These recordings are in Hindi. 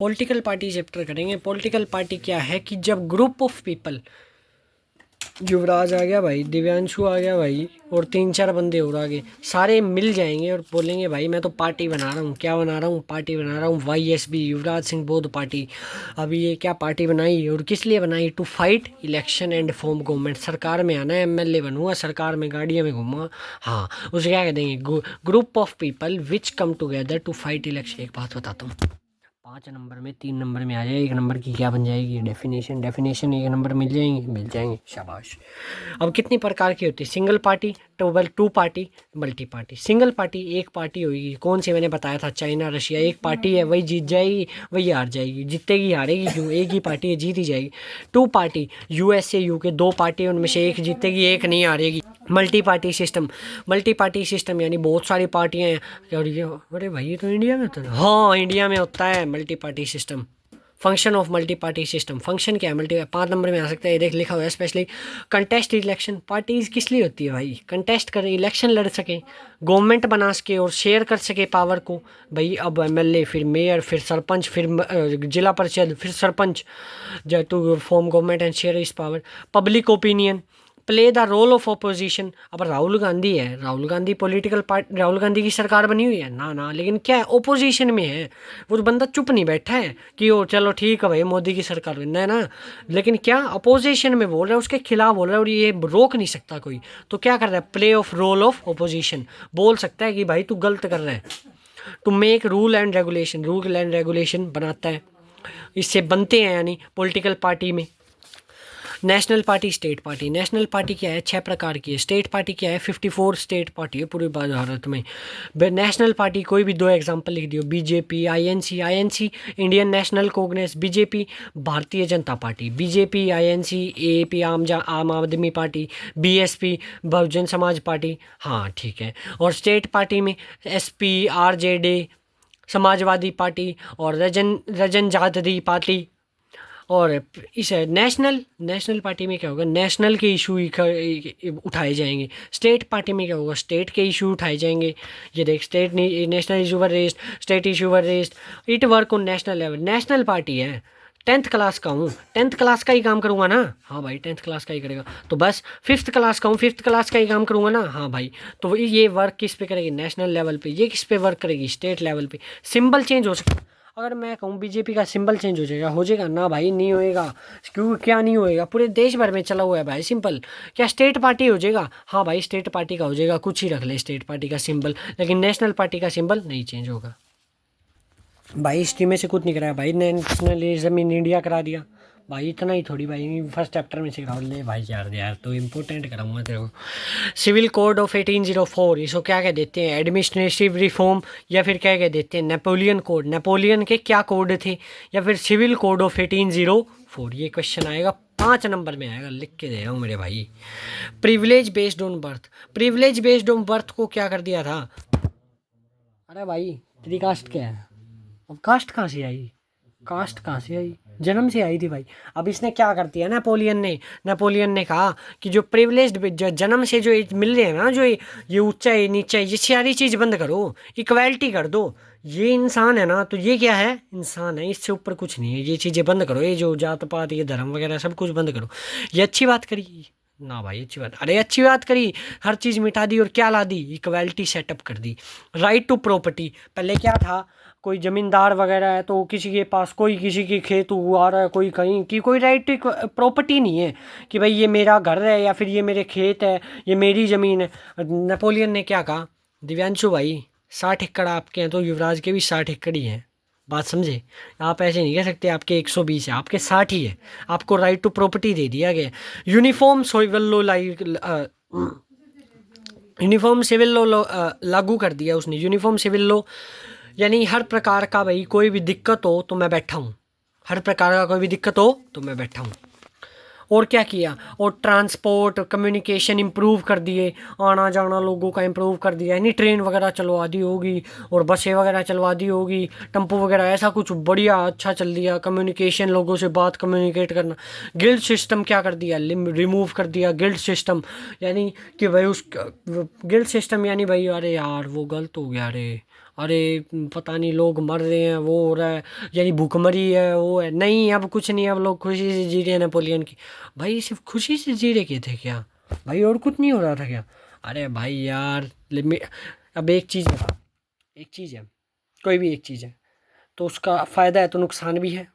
पॉलिटिकल पार्टी चैप्टर करेंगे। पॉलिटिकल पार्टी क्या है कि जब ग्रुप ऑफ पीपल, युवराज आ गया भाई, दिव्यांशु आ गया भाई, और 3-4 बंदे और आगे, सारे मिल जाएंगे और बोलेंगे भाई मैं तो पार्टी बना रहा हूँ। क्या बना रहा हूँ? पार्टी बना रहा हूँ, YSB, युवराज सिंह बोध पार्टी। अभी ये क्या पार्टी बनाई और किस लिए बनाई? To fight election and form government. सरकार में आना है, MLA बनूंगा, सरकार में गाड़ियों में घूमूंगा। हाँ, उसे क्या कह देंगे? Group of people which come together to fight election. एक बात बताता हूँ, 5 नंबर में 3 नंबर में आ जाए, 1 नंबर की क्या बन जाएगी? डेफिनेशन। 1 नंबर मिल जाएंगे, शाबाश। अब कितनी प्रकार की होती है? Single party, two party, multi party. Single party एक पार्टी होगी, कौन सी? मैंने बताया था, चाइना रशिया। एक पार्टी है, वही जीत जाएगी, वही हार जाएगी, जीतेगी हारेगी क्यों? एक ही पार्टी है, जीत ही जाएगी। Two party, USA UK, 2 party, उनमें से एक जीतेगी, एक नहीं हारेगी। मल्टी पार्टी सिस्टम यानी बहुत सारी पार्टियां हैं। और ये, अरे भाई ये तो इंडिया में होता है। हाँ, इंडिया में होता है multi party system. Function of multi party system, function क्या है? 5 नंबर में आ सकता है, ये देख लिखा हुआ है स्पेशली। Contest election. पार्टीज किस लिए होती है भाई? कंटेस्ट करें, इलेक्शन लड़ सके, गवर्नमेंट बना सके और शेयर कर सके पावर को। भाई अब MLA, फिर मेयर, फिर सरपंच, फिर जिला परिषद, फिर sarpanch, to form government and share its power. Public opinion, play the role of opposition. अब राहुल गांधी है, राहुल गांधी पॉलिटिकल पार्टी, राहुल गांधी की सरकार बनी हुई है ना, लेकिन क्या है? ओपोजिशन में है। वो बंदा चुप नहीं बैठा है कि ओ चलो ठीक है भाई मोदी की सरकार बनना है ना, लेकिन क्या अपोजिशन में बोल रहा है, उसके खिलाफ बोल रहा है, और ये रोक नहीं सकता कोई। तो क्या कर रहा है? Play of role of opposition. बोल सकता है कि भाई तू गलत कर रहा है। To make rule and regulation बनाता है, इससे बनते हैं यानी पॉलिटिकल पार्टी में। National party, state party. National party क्या है? 6 प्रकार की है। स्टेट पार्टी क्या है? 54 स्टेट पार्टी है पूरे भारत में। नेशनल पार्टी कोई भी 2 एग्जांपल लिख दियो। BJP, INC, Indian national Congress. BJP Bharatiya Janata party, BJP, INC, AAP आम आदमी party, BSP Bahujan Samaj party. हाँ ठीक है। और स्टेट पार्टी में SP, RJD समाजवादी पार्टी, और रजन जादरी पार्टी। और इस नेशनल पार्टी में क्या होगा? नेशनल के इशू उठाए जाएंगे। स्टेट पार्टी में क्या होगा? स्टेट के इशू उठाए जाएंगे। ये देख, state national issue were raised, state issue were raised, it work on national level. National party है, 10th क्लास का हूँ, 10th क्लास का ही काम करूँगा ना। हाँ भाई 10th क्लास का ही करेगा तो बस। 5th क्लास का हूँ, 5th क्लास का ही काम करूँगा ना। हाँ भाई, तो ये वर्क किस पे करेगी? नेशनल लेवल पे। ये किस पे वर्क करेगी? स्टेट लेवल पे। सिंबल चेंज हो सकता है। अगर मैं कहूँ BJP का सिंबल चेंज हो जाएगा ना भाई? नहीं होएगा। क्यों? क्या नहीं होएगा? पूरे देश भर में चला हुआ है भाई सिंपल। क्या स्टेट पार्टी हो जाएगा? हाँ भाई स्टेट पार्टी का हो जाएगा, कुछ ही रख ले स्टेट पार्टी का सिंबल, लेकिन नेशनल पार्टी का सिंबल नहीं चेंज होगा। भाई हिस्ट्री में से कुछ नहीं कराया भाई, नेशनलिज्म इन इंडिया करा दिया भाई। इतना ही थोड़ी भाई, फर्स्ट चैप्टर में सिखा ले भाई। यार तो इम्पोर्टेंट कराऊंगा तेरे को। सिविल कोड ऑफ 1804, इसको क्या कह देते हैं? एडमिनिस्ट्रेटिव रिफॉर्म, या फिर क्या कह देते हैं? Napoleon code. नेपोलियन के क्या कोड थे? या फिर सिविल कोड ऑफ 1804। ये क्वेश्चन आएगा 5 नंबर में आएगा, लिख के दे रहा हूँ मेरे भाई। Privilege based on birth. Privilege based on birth को क्या कर दिया था? अरे भाई तेरी कास्ट क्या है? अब कास्ट कहाँ से आई? कास्ट कहाँ से आई? जन्म से आई थी भाई। अब इसने क्या कर दिया नेपोलियन ने कहा कि जो प्रिविलेज्ड जन्म से जो मिल रहे हैं ना, जो ये ऊंचा है नीचा है, ये सारी चीज़ बंद करो, इक्वालिटी कर दो। ये इंसान है ना, तो ये क्या है? इंसान है, इससे ऊपर कुछ नहीं है। ये चीज़ें बंद करो, ये जो जात पात, ये धर्म वगैरह सब कुछ बंद करो। ये अच्छी बात करी ना भाई, अच्छी बात, अरे अच्छी बात करी। हर चीज़ मिटा दी और क्या ला दी? इक्वालिटी सेटअप कर दी। Right to property. पहले क्या था? कोई ज़मींदार वगैरह है तो किसी के पास, कोई किसी के खेत आ रहा है, कोई कहीं की, कोई राइट टू प्रॉपर्टी नहीं है कि भाई ये मेरा घर है या फिर ये मेरे खेत है, ये मेरी ज़मीन है। नेपोलियन ने क्या कहा? दिव्यांशु भाई 60 एकड़ आपके हैं तो युवराज के भी 60 एकड़ ही हैं। बात समझे? आप ऐसे नहीं कह सकते आपके 120 है, आपके 60 ही है। आपको राइट टू प्रॉपर्टी दे दिया गया। Uniform civil law uniform civil law लागू कर दिया उसने। यूनिफॉर्म सिविल लॉ यानी हर प्रकार का भाई कोई भी दिक्कत हो तो मैं बैठा हूँ, हर प्रकार का कोई भी दिक्कत हो तो मैं बैठा हूँ। और क्या किया? और ट्रांसपोर्ट कम्युनिकेशन इम्प्रूव कर दिए, आना जाना लोगों का इम्प्रूव कर दिया, यानी ट्रेन वगैरह चलवा दी होगी और बसें वगैरह चलवा दी होगी, टेम्पो वगैरह, ऐसा कुछ बढ़िया अच्छा चल दिया। कम्युनिकेशन, लोगों से बात कम्युनिकेट करना। गिल्ड सिस्टम क्या कर दिया? रिमूव कर दिया गिल्ड सिस्टम। यानी कि भाई उस गिल्ड सिस्टम यानी भाई, अरे यार वो गलत हो गया, अरे अरे पता नहीं लोग मर रहे हैं, वो हो रहा है, यानी भूखमरी है, वो है नहीं, अब कुछ नहीं, अब लोग खुशी से जी रहे हैं नेपोलियन की। भाई सिर्फ खुशी से जी रहे के थे क्या भाई, और कुछ नहीं हो रहा था क्या? अरे भाई यार अब एक चीज़ बता, एक चीज़ है, कोई भी एक चीज़ है तो उसका फ़ायदा है तो नुकसान भी है।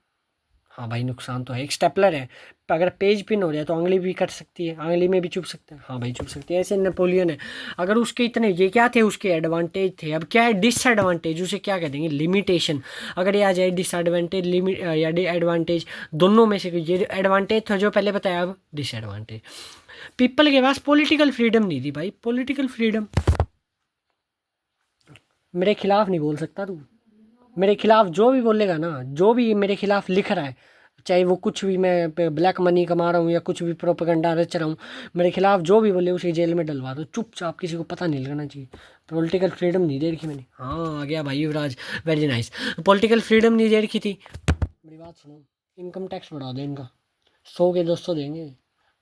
हाँ भाई नुकसान तो है, एक स्टेपलर है, अगर पेज पिन हो जाए तो उंगली भी कट सकती है, उंगली में भी चुभ सकता है। हाँ भाई चुभ सकती है, ऐसे नेपोलियन है। अगर उसके इतने ये क्या थे, उसके एडवांटेज थे, अब क्या है डिसएडवांटेज, उसे क्या कह देंगे, लिमिटेशन। अगर ये आ जाए डिसएडवांटेज लिमिट या एडवांटेज, दोनों में से कोई, ये एडवांटेज था जो पहले बताया, अब डिसएडवांटेज। पीपल के पास पॉलिटिकल फ्रीडम नहीं थी भाई, पॉलिटिकल फ्रीडम। मेरे खिलाफ नहीं बोल सकता तू, मेरे खिलाफ जो भी बोलेगा ना, जो भी मेरे खिलाफ लिख रहा है, चाहे वो कुछ भी, मैं ब्लैक मनी कमा रहा हूँ या कुछ भी प्रोपेगेंडा रच रहा हूँ, मेरे खिलाफ जो भी बोले उसे जेल में डलवा दो चुपचाप, किसी को पता नहीं लगना चाहिए। पॉलिटिकल फ्रीडम नहीं दे रखी मैंने। हाँ आ गया भाई युवराज, वेरी नाइस। पॉलिटिकल फ्रीडम नहीं दे रखी थी। मेरी बात सुनो, इनकम टैक्स बढ़ा दो इनका, 100 के 200 देंगे,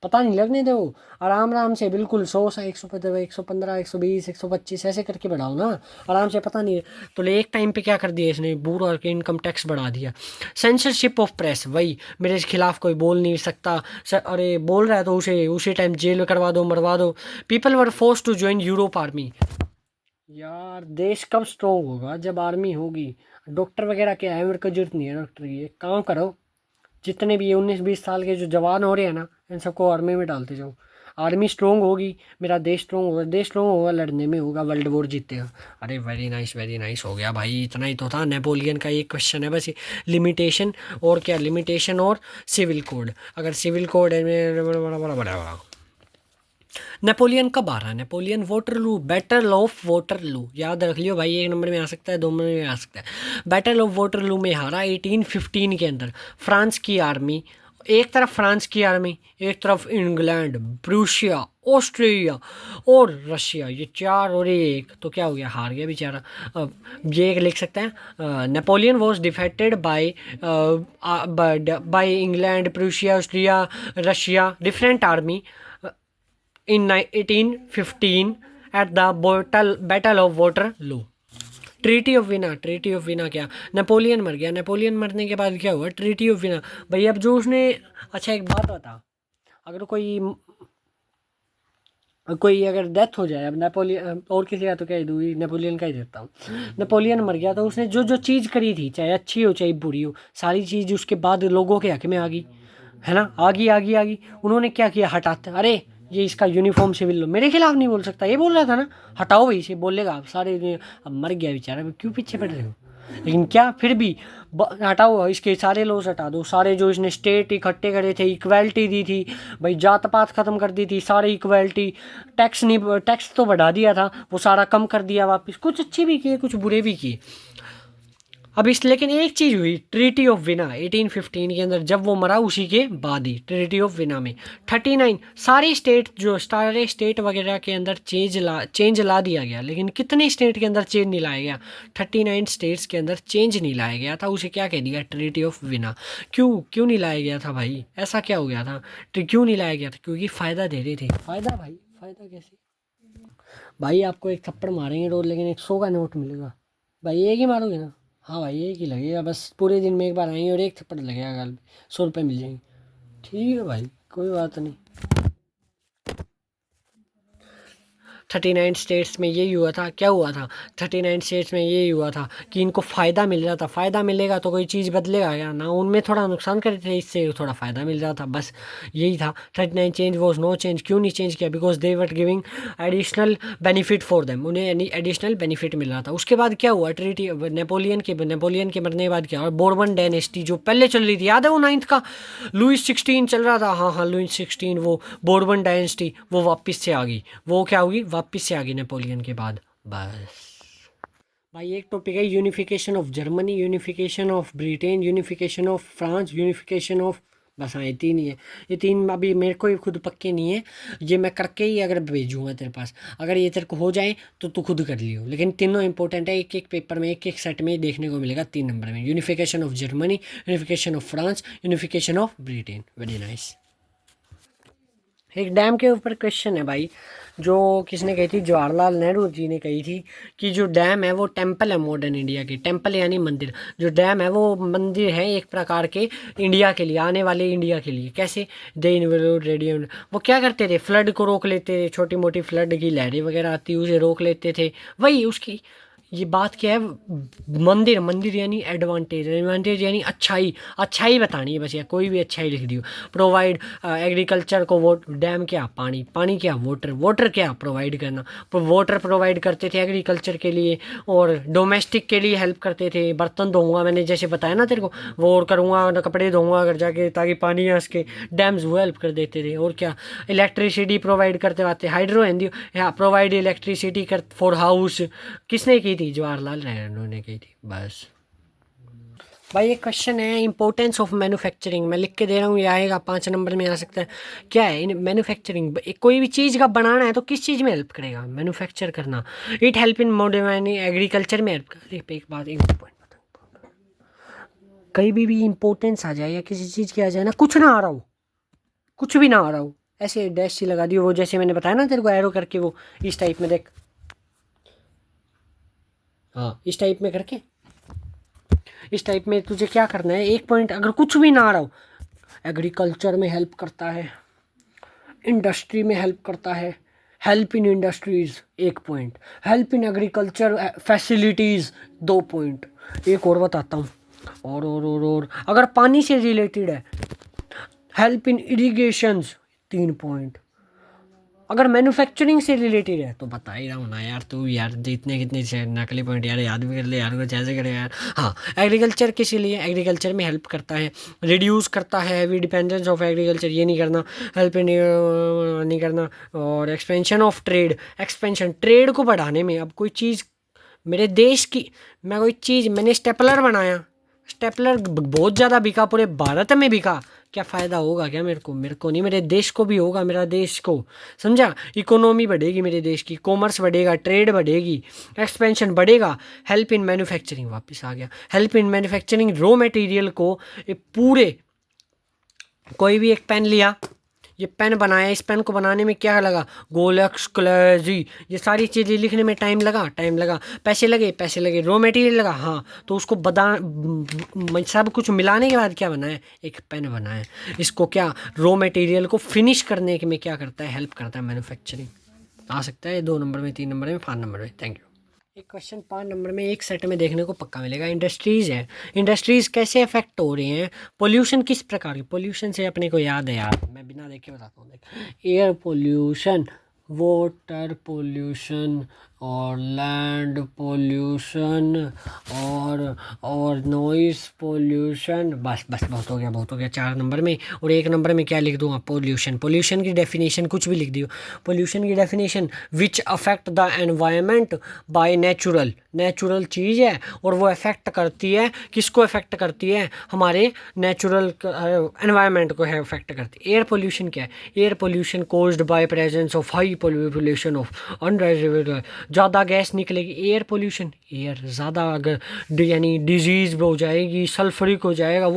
पता नहीं लगने दो, आराम आराम से बिल्कुल 100 से 115 115 120 125 ऐसे करके बढ़ाओ ना, आराम से, पता नहीं। तो ले एक टाइम पे क्या कर दिया इसने, पूरा के इनकम टैक्स बढ़ा दिया। सेंसरशिप ऑफ प्रेस, वही मेरे खिलाफ कोई बोल नहीं सकता अरे बोल रहा है तो उसे उसी टाइम जेल में करवा दो, मरवा दो। People were forced to join Europe army. यार देश कब स्ट्रोंग होगा, जब आर्मी होगी। डॉक्टर वगैरह क्या है, मेरे को जरूरत नहीं है डॉक्टर की, एक काम करो, जितने भी ये 19-20 साल के जो जवान हो रहे हैं ना, इन सबको आर्मी में डालते जाओ। आर्मी स्ट्रोंग होगी, मेरा देश स्ट्रोंग होगा, देश स्ट्रोंग होगा, लड़ने में होगा, वर्ल्ड वॉर जीतेगा। अरे वेरी नाइस, वेरी नाइस हो गया भाई, इतना ही तो था नेपोलियन का एक क्वेश्चन है बस। लिमिटेशन और क्या, लिमिटेशन और सिविल कोड। अगर सिविल कोड है बड़ा बड़ा बड़ा बड़ा। नेपोलियन कब आ रहा है, Napoleon Waterloo, battle of Waterloo, याद रख लियो भाई, 1 नंबर में आ सकता है, 2 नंबर में आ सकता है। बैटल ऑफ वाटरलू में हारा 1815 के अंदर। फ्रांस की आर्मी, एक तरफ फ्रांस की आर्मी, एक तरफ इंग्लैंड, प्रूशिया, ऑस्ट्रेलिया और रशिया, ये चार और ये एक, तो क्या हो गया, हार गया बेचारा। अब ये एक लिख सकते हैं, Napoleon was defeated by England, Prussia, Austria, Russia, different army in 1815 at the battle of Waterloo। Treaty of विना, ट्रीटी ऑफ विना क्या, नेपोलियन मर गया, नेपोलियन मरने के बाद क्या हुआ, ट्रीटी ऑफ विना। भाई अब जो उसने, अच्छा एक बात बता, अगर कोई कोई अगर डेथ हो जाए, अब नेपोलियन और किसी का तो क्या ही दूँ, नेपोलियन का ही देता हूँ। नेपोलियन मर गया तो उसने जो जो चीज़ करी थी, चाहे अच्छी हो चाहे बुरी हो, सारी चीज़ उसके बाद लोगों के हक में आ गई, है ना, आ गई आ गई आ गई। उन्होंने क्या किया, हटाते, अरे ये इसका यूनिफॉर्म सिविल लो, मेरे खिलाफ नहीं बोल सकता, ये बोल रहा था ना, हटाओ भाई इसे, बोलेगा आप सारे, अब मर गया बेचारा, क्यों पीछे पड़ रहे हो। लेकिन क्या फिर भी हटाओ इसके सारे लॉज, हटा दो सारे जो इसने स्टेट इकट्ठे करे थे, इक्वालिटी दी थी भाई, जात पात ख़त्म कर दी थी, सारी इक्वालिटी। टैक्स नहीं, टैक्स तो बढ़ा दिया था, वो सारा कम कर दिया वापस, कुछ अच्छे भी किए कुछ बुरे भी किए। अब इस लेकिन एक चीज़ हुई, ट्रीटी ऑफ विना 1815 के अंदर, जब वो मरा उसी के बाद ही ट्रीटी ऑफ विना में 39 सारे स्टेट, जो सारे स्टेट वगैरह के अंदर चेंज ला दिया गया। लेकिन कितने स्टेट के अंदर चेंज नहीं लाया गया, 39 स्टेट्स के अंदर चेंज नहीं लाया गया था, उसे क्या कह दिया, ट्रीटी ऑफ विना। क्यों नहीं लाया गया था भाई, ऐसा क्या हो गया था, क्यों नहीं लाया गया था, क्योंकि फ़ायदा दे रहे थे। फ़ायदा भाई, फ़ायदा कैसे भाई, आपको एक थप्पड़ मारेंगे रोज, लेकिन 100 का नोट मिलेगा भाई, एक ही मारोगे ना। हाँ भाई एक ही लगेगा, बस पूरे दिन में एक बार आएंगे और एक थप्पड़ लगेगा गाल पे, 100 रुपये मिल जाएंगे। ठीक है भाई, कोई बात नहीं। 39 स्टेट्स में यही हुआ था, क्या हुआ था, 39 स्टेट्स में यही हुआ था कि इनको फ़ायदा मिल रहा था। फ़ायदा मिलेगा तो कोई चीज़ बदलेगा क्या ना, उनमें थोड़ा नुकसान कर रहे थे, इससे थोड़ा फ़ायदा मिल रहा था, बस यही था। 39 चेंज वॉज नो चेंज, क्यों नहीं चेंज किया, because they were giving additional benefit for them, उन्हें एडिशनल बेनिफिट मिल रहा था। उसके बाद क्या हुआ, ट्रीटी नेपोलियन के मरने के बाद क्या हुआ, बोर्बन डायनेस्टी जो पहले चल रही थी, याद है वो 9th का लुइस 16 चल रहा था, हाँ हाँ लुइस 16, वो बोर्बन डायनेस्टी वो वापस से आ गई, वो क्या होगी, वापस से आ गई नेपोलियन के बाद। बस भाई एक टॉपिक है, unification of Germany, unification of Britain, unification of France, unification of, बस हाँ ये तीन ही है। ये तीन अभी मेरे को ही खुद पक्के नहीं है, ये मैं करके ही अगर भेजूँगा तेरे पास, अगर ये तेरे को हो जाए तो तू खुद कर लियो, लेकिन तीनों इंपॉर्टेंट है, एक एक पेपर में एक एक सेट में देखने को मिलेगा 3 नंबर में। Unification of Germany, unification of France, unification of Britain. Very nice. एक डैम के ऊपर क्वेश्चन है भाई, जो किसने कही थी, जवाहरलाल नेहरू जी ने कही थी कि जो डैम है वो टेम्पल है मॉडर्न इंडिया की। टेम्पल यानी मंदिर, जो डैम है वो मंदिर है एक प्रकार के इंडिया के लिए, आने वाले इंडिया के लिए। कैसे? दे इन्वॉल्व रेडियम, वो क्या करते थे, फ्लड को रोक लेते थे, छोटी मोटी फ्लड की लहरें वगैरह आती उसे रोक लेते थे। वही उसकी ये बात क्या है, मंदिर, मंदिर यानी एडवांटेज, एडवांटेज यानी अच्छाई, अच्छाई बतानी है बस, या कोई भी अच्छाई लिख दियो। प्रोवाइड एग्रीकल्चर को, वो डैम क्या, पानी, पानी क्या, वाटर, वाटर क्या, प्रोवाइड करना, वाटर प्रोवाइड करते थे एग्रीकल्चर के लिए। और डोमेस्टिक के लिए हेल्प करते थे, बर्तन धोऊंगा मैंने जैसे बताया ना तेरे को, वो और करूँगा, कपड़े धोऊंगा अगर जाके, ताकि पानी आ सके, डैम्स वो हेल्प कर देते थे। और क्या, इलेक्ट्रिसिटी प्रोवाइड करते आते, हाइड्रो हिंदी, यहाँ प्रोवाइड इलेक्ट्रिसिटी कर फॉर हाउस, किसने की थी, जवाहरलाल नेहरू ने की थी। बस भाई ये क्वेश्चन है इंपॉर्टेंस ऑफ मैन्युफैक्चरिंग, मैं लिख के दे रहा हूँ, ये आएगा 5 नंबर में आ सकता है। क्या है इन मैन्युफैक्चरिंग, कोई भी चीज़ का बनाना है तो किस चीज़ में हेल्प करेगा, मैन्युफैक्चर करना। It help in modern agriculture में हेल्प कर। एक बात, एक पॉइंट बता, कहीं भी इंपॉर्टेंस आ जाए या किसी चीज़ की आ जाए ना, कुछ ना आ रहा हो, कुछ भी ना आ रहा हो, ऐसे डैश सी लगा दियो, वो जैसे मैंने बताया ना तेरे को एरो करके, वो इस टाइप में देख, हाँ इस टाइप में करके, इस टाइप में तुझे क्या करना है, एक पॉइंट अगर कुछ भी ना आ रहा हो, एग्रीकल्चर में हेल्प करता है, इंडस्ट्री में हेल्प करता है, help in industries 1 point, help in agriculture facilities 2 point. एक और बताता हूँ, और अगर पानी से रिलेटेड है, हेल्प इन इरिगेशंस 3 पॉइंट। अगर मैन्युफैक्चरिंग से रिलेटेड है तो बता ही रहा हूँ ना यार, तू यार जितने कितने से नकली पॉइंट यार याद भी कर ले यार, कुछ ऐसे करे यार। हाँ, एग्रीकल्चर किस लिए, एग्रीकल्चर में हेल्प करता है, रिड्यूस करता है हैवी डिपेंडेंस ऑफ एग्रीकल्चर, ये नहीं करना, हेल्प इन नहीं करना। और expansion of trade, expansion trade को बढ़ाने में, अब कोई चीज़ मेरे देश की, मैं कोई चीज़, मैंने स्टेपलर बनाया, स्टेपलर बहुत ज़्यादा बिका, पूरे भारत में बिका, क्या फ़ायदा होगा क्या मेरे को नहीं, मेरे देश को भी होगा, मेरा देश को, समझा, इकोनॉमी बढ़ेगी मेरे देश की, कॉमर्स बढ़ेगा, ट्रेड बढ़ेगी, एक्सपेंशन बढ़ेगा। हेल्प इन मैन्युफैक्चरिंग वापस आ गया, help in manufacturing, raw material को पूरे, कोई भी एक पेन लिया, ये पेन बनाया, इस पेन को बनाने में क्या लगा, गोलक्स, क्लेजी, ये सारी चीज़ें लिखने में टाइम लगा, टाइम लगा, पैसे लगे, पैसे लगे, रॉ मटेरियल लगा, हाँ, तो उसको सब कुछ मिलाने के बाद क्या बना है, एक पेन बना है। इसको क्या, रॉ मटेरियल को फिनिश करने के में क्या करता है, हेल्प करता है मैन्युफैक्चरिंग। आ सकता है 2 नंबर में, 3 नंबर में, 5 नंबर में। Thank you. एक क्वेश्चन 5 नंबर में एक सेट में देखने को पक्का मिलेगा, इंडस्ट्रीज़ है, इंडस्ट्रीज़ कैसे अफेक्ट हो रही हैं, पोल्यूशन किस प्रकार की, पोल्यूशन से अपने को याद है यार, मैं बिना देखे बताता हूँ, देख, एयर पोल्यूशन, वाटर पोल्यूशन, और लैंड पोल्यूशन, और नॉइस पोल्यूशन। बस बस बहुत हो गया, बहुत हो गया 4 नंबर में। और 1 नंबर में क्या लिख दूँगा, पोल्यूशन, पोल्यूशन की डेफिनेशन कुछ भी लिख दियो, पोल्यूशन की definition, which affect the environment by natural, natural चीज़ है और वो अफेक्ट करती है, किसको अफेक्ट करती है, हमारे नेचुरल एनवायरनमेंट को है अफेक्ट करती है। एयर पोल्यूशन क्या है, air pollution caused by presence of high pollution of undesirable, ज़्यादा गैस निकलेगी, एयर पोल्यूशन, एयर ज़्यादा अगर यानी डिजीज़ हो जाएगी, सल्फरिक हो जाएगा,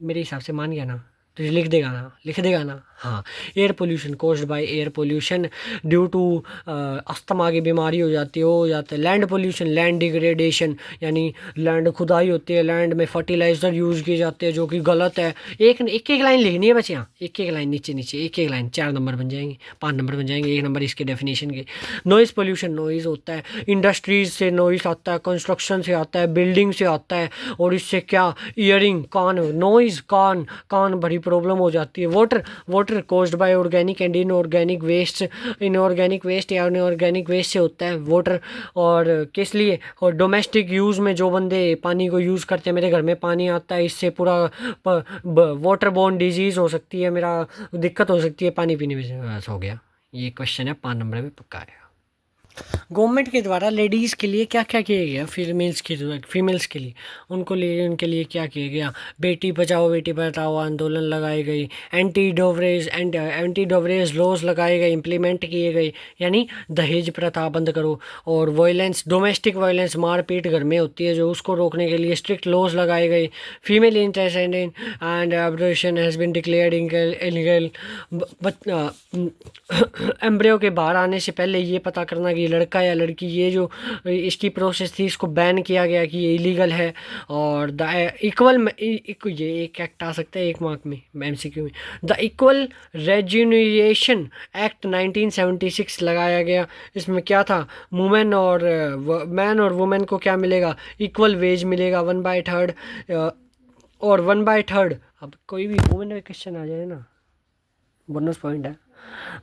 मेरे हिसाब से मान गया ना, तो ये लिख देगा ना, लिख देगा ना, हाँ, air pollution caused by air pollution due to asthma की बीमारी हो जाती है, हो जाता है। लैंड पोल्यूशन, लैंड डिग्रेडेशन, यानी लैंड खुदाई होती है, लैंड में फर्टिलाइज़र यूज़ किए जाते हैं जो कि गलत है। एक लाइन लिखनी है बच्चे, यहाँ एक लाइन नीचे नीचे, एक लाइन, 4 नंबर बन जाएंगे, 5 नंबर बन जाएंगे, 1 नंबर इसके डेफिनेशन के। नॉइज़ पोल्यूशन, नॉइज़ होता है, इंडस्ट्रीज से नॉइज़ आता है, कंस्ट्रक्शन से आता है, बिल्डिंग से आता है, और इससे क्या, ईयरिंग, कान, नॉइज़, कान बड़ी प्रॉब्लम हो जाती है। Water caused by organic and inorganic waste, inorganic waste या इनऑर्गेनिक वेस्ट से होता है वाटर। और किस लिए, और डोमेस्टिक यूज़ में जो बंदे पानी को यूज़ करते हैं, मेरे घर में पानी आता है, इससे पूरा वाटर बोर्न डिजीज़ हो सकती है, मेरा दिक्कत हो सकती है पानी पीने में, बस हो गया। ये क्वेश्चन है 5 नंबर में पक्का है। गवर्नमेंट के द्वारा लेडीज़ के लिए क्या क्या किया गया, फीमेल्स के लिए, उनके लिए क्या किया गया। बेटी बचाओ बेटी पढ़ाओ आंदोलन लगाए गए, एंटी डोवरेज लॉज लगाए गए, इम्प्लीमेंट किए गए, यानी दहेज प्रथा बंद करो। और वायलेंस, डोमेस्टिक वायलेंस, मारपीट घर में होती है जो, उसको रोकने के लिए स्ट्रिक्ट लॉज लगाए गए। फीमेल इंटरसेंड and abortion has been declared illegal. Embryo के बाहर आने से पहले ये पता करना कि लड़का या लड़की, ये जो इसकी प्रोसेस थी, इसको बैन किया गया कि ये इलीगल है। और द इक्वल, ये एक एक्ट आ सकता है एक मार्क में एमसीक्यू में, द इक्वल रेजिग्नेशन एक्ट 1976 लगाया गया। इसमें क्या था, वुमेन और मैन और वुमेन को क्या मिलेगा, इक्वल वेज मिलेगा 1/3 और 1/3। अब कोई भी वुमेन पे क्वेश्चन आ जाए ना, बोनस पॉइंट है,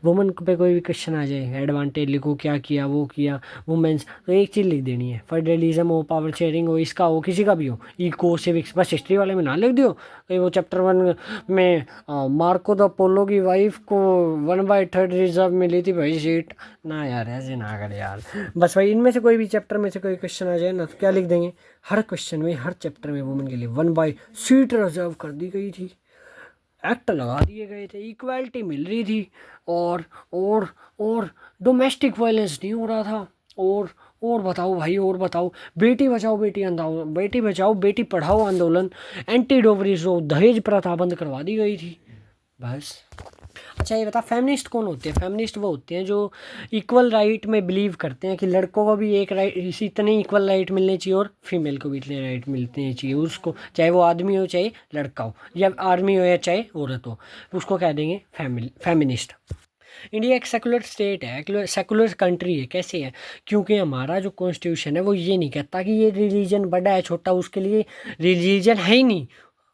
वुमेन पे कोई भी क्वेश्चन आ जाए, एडवांटेज लिखो, क्या किया वो किया वुमेन्स, तो एक चीज़ लिख देनी है, फेडरलिज्म हो, पावर शेयरिंग हो, इसका हो, किसी का भी हो, इको सिविक्स, बस हिस्ट्री वाले में ना लिख दियो कहीं वो चैप्टर 1 में मार्को द पोलो की वाइफ को 1/3 रिजर्व मिली थी भाई सीट, ना यार ऐसे ना करे यार। बस भाई इनमें से कोई भी चैप्टर में से कोई क्वेश्चन आ जाए ना, तो क्या लिख देंगे, हर क्वेश्चन में, हर चैप्टर में वुमेन के लिए 1 सीट रिजर्व कर दी गई थी, एक्ट लगा दिए गए थे, इक्वालिटी मिल रही थी। और और और डोमेस्टिक वायलेंस नहीं हो रहा था। और बताओ भाई, और बताओ, बेटी बचाओ बेटी आंदोलन, बेटी बचाओ बेटी पढ़ाओ आंदोलन, एंटी डोवरी जो दहेज प्रथा बंद करवा दी गई थी, बस। अच्छा ये बता, फेमिनिस्ट कौन होते हैं। फेमिनिस्ट वो होते हैं जो इक्वल राइट में बिलीव करते हैं कि लड़कों को भी एक राइट, इसी इतने इक्वल राइट मिलने चाहिए और फीमेल को भी इतने राइट मिलने चाहिए उसको, चाहे वो आदमी हो चाहे लड़का हो, या आर्मी हो या चाहे औरत हो, उसको कह देंगे फेमिनिस्ट। इंडिया एक सेकुलर स्टेट है, सेकुलर कंट्री है। कैसे है, क्योंकि हमारा जो कॉन्स्टिट्यूशन है वो ये नहीं कहता कि ये रिलीजन बड़ा है छोटा, उसके लिए रिलीजन है ही नहीं।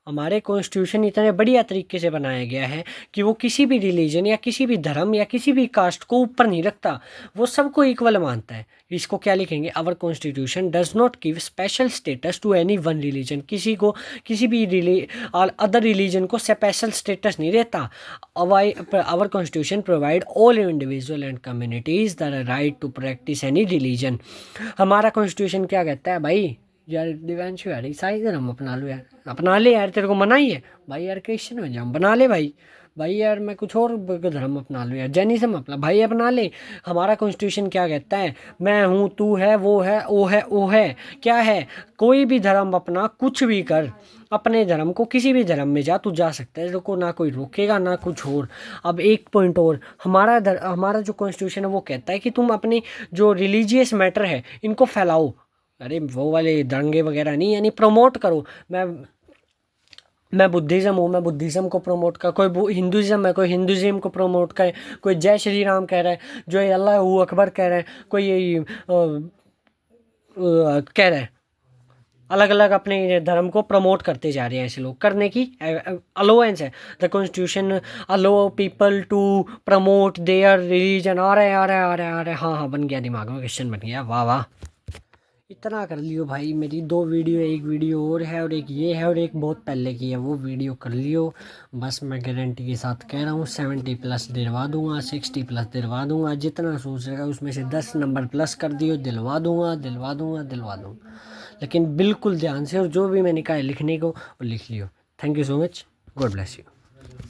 हमारे कॉन्स्टिट्यूशन इतने बढ़िया तरीके से बनाया गया है कि वो किसी भी रिलीजन या किसी भी धर्म या किसी भी कास्ट को ऊपर नहीं रखता, वो सबको इक्वल मानता है। इसको क्या लिखेंगे, our constitution does not give special status to any one religion, किसी को किसी भी अदर रिलीजन को स्पेशल स्टेटस नहीं देता। Our constitution provide all individual and communities the right to practice any religion. हमारा कॉन्स्टिट्यूशन क्या कहता है भाई, यार दिव्यांशु यार ईसाई धर्म अपना लो यार, अपना ले यार, तेरे को मना ही है भाई, यार क्रिश्चियन हो जाऊँ बना ले भाई, भाई यार मैं कुछ और धर्म अपना लूँ यार, जैनिज्म अपना भाई अपना ले। हमारा कॉन्स्टिट्यूशन क्या कहता है, मैं हूँ तू है वो है वो है वो है, क्या है, कोई भी धर्म अपना, कुछ भी कर, अपने धर्म को, किसी भी धर्म में जा, तू जा सकता है, को ना कोई रोकेगा ना कुछ और। अब एक पॉइंट और, हमारा जो कॉन्स्टिट्यूशन है वो कहता है कि तुम अपने जो रिलीजियस मैटर है इनको फैलाओ, अरे वो वाले दंगे वगैरह नहीं, यानी प्रमोट करो। मैं बुद्धिज़्म हूँ, मैं बुद्धिज़्म को प्रमोट कर, कोई हिंदुज़्म है, कोई हिंदुज़्म को प्रमोट करे, कोई जय श्री राम कह रहा है, जो ये अल्लाह हू अकबर कह रहा है, कोई ये कह रहा है, अलग अलग अपने धर्म को प्रमोट करते जा रहे हैं ऐसे लोग, करने की अलोवेंस है। The constitution allow people to promote their religion. आ रहा है आ रहा है आ रहा है आ रहा है, हाँ हाँ बन गया, दिमाग में क्वेश्चन बन गया, वाह वाह। इतना कर लियो भाई, मेरी 2 वीडियो, एक वीडियो और है और एक ये है और एक बहुत पहले की है, वो वीडियो कर लियो। बस मैं गारंटी के साथ कह रहा हूँ 70+ दिलवा दूंगा, 60+ दिलवा दूंगा, जितना सोच रहेगा उसमें से 10 नंबर प्लस कर दियो, दिलवा दूंगा दिलवा दूंगा दिलवा दूंगा। लेकिन बिल्कुल ध्यान से, और जो भी मैंने कहा है लिखने को वो लिख लियो। Thank you so much, God bless you.